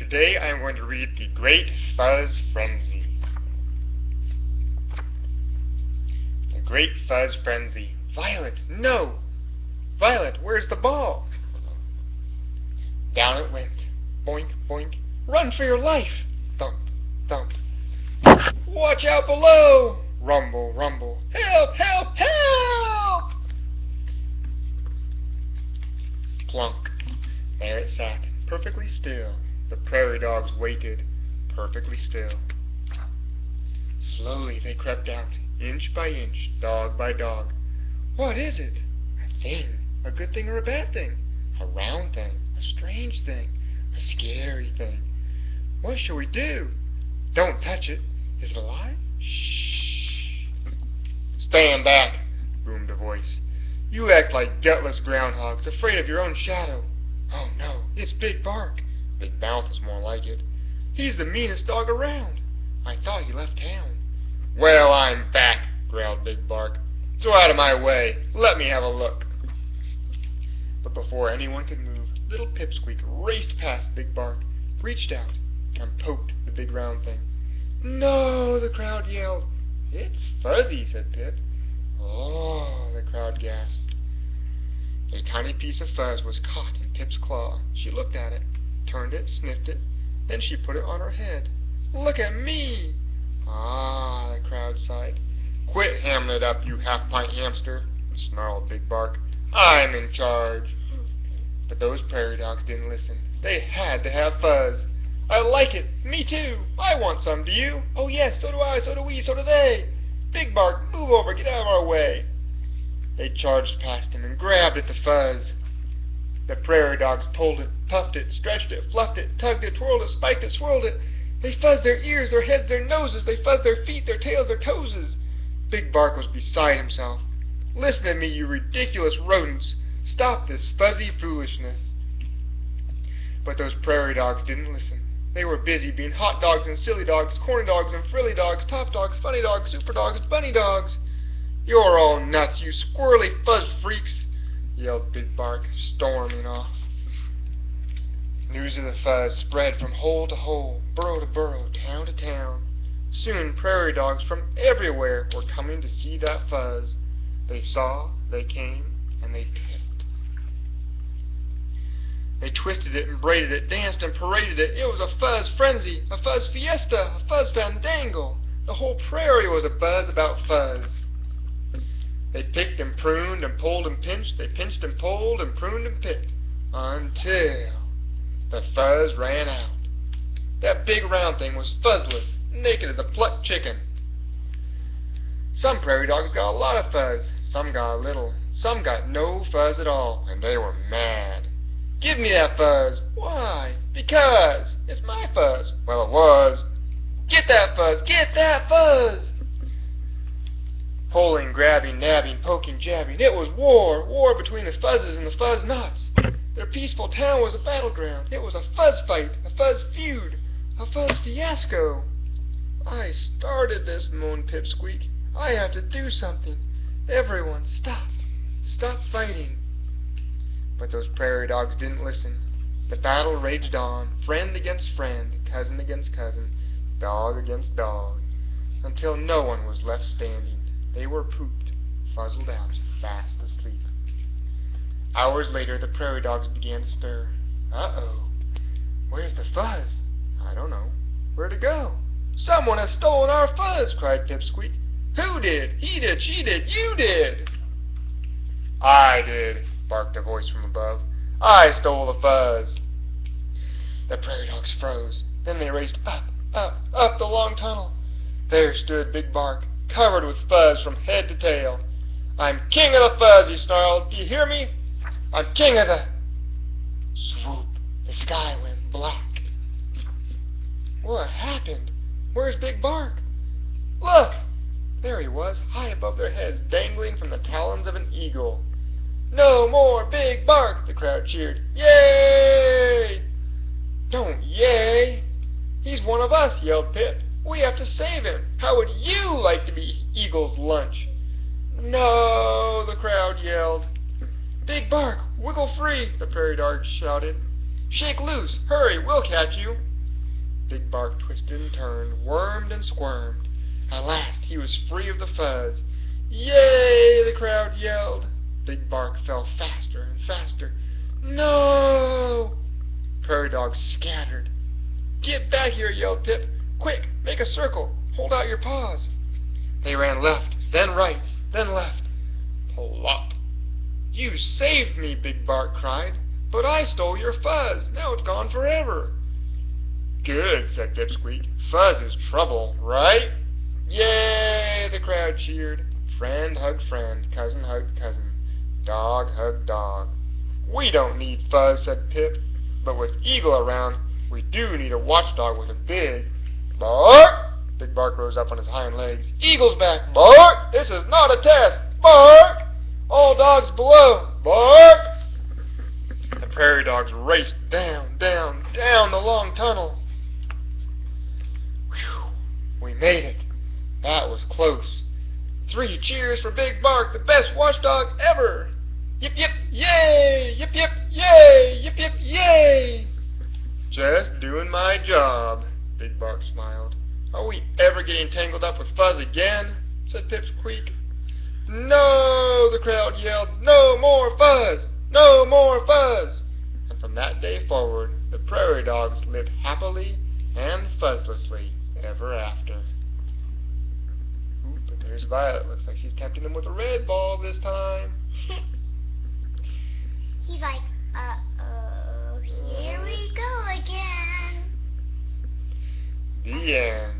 Today I am going to read The Great Fuzz Frenzy. The Great Fuzz Frenzy. Violet, no! Violet, where's the ball? Down it went. Boink, boink. Run for your life! Thump, thump. Watch out below! Rumble, rumble. Help, help, help! Plunk. There it sat, perfectly still. The prairie dogs waited, perfectly still. Slowly they crept out, inch by inch, dog by dog. What is it? A thing. A good thing or a bad thing? A round thing. A strange thing. A scary thing. What shall we do? Don't touch it. Is it alive? Shh. Stand back, boomed a voice. You act like gutless groundhogs, afraid of your own shadow. Oh no, it's Big Bark. Big Mouth is more like it. He's the meanest dog around. I thought he left town. Well, I'm back, growled Big Bark. So out of my way. Let me have a look. But before anyone could move, little Pipsqueak raced past Big Bark, reached out, and poked the big round thing. No, the crowd yelled. It's fuzzy, said Pip. Oh, the crowd gasped. A tiny piece of fuzz was caught in Pip's claw. She looked at it, turned it, sniffed it, then she put it on her head. Look at me! Ah, the crowd sighed. Quit hamming it up, you half-pint hamster, snarled Big Bark. I'm in charge. But those prairie dogs didn't listen. They had to have fuzz. I like it. Me too. I want some. Do you? Oh yes, so do I, so do we, so do they. Big Bark, move over, get out of our way. They charged past him and grabbed at the fuzz. The prairie dogs pulled it, puffed it, stretched it, fluffed it, tugged it, twirled it, spiked it, swirled it. They fuzzed their ears, their heads, their noses. They fuzzed their feet, their tails, their toeses. Big Bark was beside himself. Listen to me, you ridiculous rodents. Stop this fuzzy foolishness. But those prairie dogs didn't listen. They were busy being hot dogs and silly dogs, corny dogs and frilly dogs, top dogs, funny dogs, super dogs, bunny dogs. You're all nuts, you squirrely fuzz freaks, yelled Big Bark, storming off. News of the fuzz spread from hole to hole, burrow to burrow, town to town. Soon prairie dogs from everywhere were coming to see that fuzz. They saw, they came, and they picked. They twisted it and braided it, danced and paraded it. It was a fuzz frenzy, a fuzz fiesta, a fuzz fandangle. The whole prairie was abuzz about fuzz. They picked and pruned and pulled and pinched. They pinched and pulled and pruned and picked. Until the fuzz ran out. That big round thing was fuzzless, naked as a plucked chicken. Some prairie dogs got a lot of fuzz. Some got a little. Some got no fuzz at all, and they were mad. Give me that fuzz. Why? Because it's my fuzz. Well, it was. Get that fuzz. Get that fuzz. Pulling, grabbing, nabbing, poking, jabbing. It was war. War between the fuzzes and the fuzz nuts. Their peaceful town was a battleground. It was a fuzz fight, a fuzz feud, a fuzz fiasco. I started this, moaned Pipsqueak. I have to do something. Everyone, stop. Stop fighting. But those prairie dogs didn't listen. The battle raged on, friend against friend, cousin against cousin, dog against dog, until no one was left standing. They were pooped, fuzzled out, fast asleep. Hours later, the prairie dogs began to stir. Uh-oh. Where's the fuzz? I don't know. Where'd it go? Someone has stolen our fuzz, cried Pipsqueak. Who did? He did, she did, you did! I did, barked a voice from above. I stole the fuzz. The prairie dogs froze. Then they raced up, up, up the long tunnel. There stood Big Bark, covered with fuzz from head to tail. I'm king of the fuzz, he snarled. Do you hear me? I'm king of the... Swoop. The sky went black. What happened? Where's Big Bark? Look! There he was, high above their heads, dangling from the talons of an eagle. No more Big Bark, the crowd cheered. Yay! Don't yay! He's one of us, yelled Pip. We have to save him. How would you like to be Eagle's lunch? No, the crowd yelled. Big Bark, wiggle free, the prairie dog shouted. Shake loose, hurry, we'll catch you. Big Bark twisted and turned, wormed and squirmed. At last he was free of the fuzz. Yay! The crowd yelled. Big Bark fell faster and faster. No! Prairie dogs scattered. Get back here, yelled Pip. Quick, make a circle. Hold out your paws. They ran left, then right, then left. Plop. You saved me, Big Bark cried. But I stole your fuzz. Now it's gone forever. Good, said Pipsqueak. Fuzz is trouble, right? Yay! The crowd cheered. Friend hugged friend, cousin hugged cousin, dog hugged dog. We don't need fuzz, said Pip, but with Eagle around, we do need a watchdog with a big bark. Big Bark rose up on his hind legs. Eagle's back. Bark! This is not a test. Bark! All dogs below. Bark! The prairie dogs raced down, down, down the long tunnel. Whew! We made it. That was close. 3 cheers for Big Bark, the best watchdog ever. Yip, yip, yay! Yip, yip, yay! Yip, yip, yay! Just doing my job, Big Bark smiled. Are we ever getting tangled up with Fuzz again? Said Pipsqueak. No, the crowd yelled. No more Fuzz! No more Fuzz! And from that day forward, the prairie dogs lived happily and fuzzlessly ever after. Ooh, but there's Violet. Looks like she's tempting them with a red ball this time. He's like, uh-oh, here we go again. The end.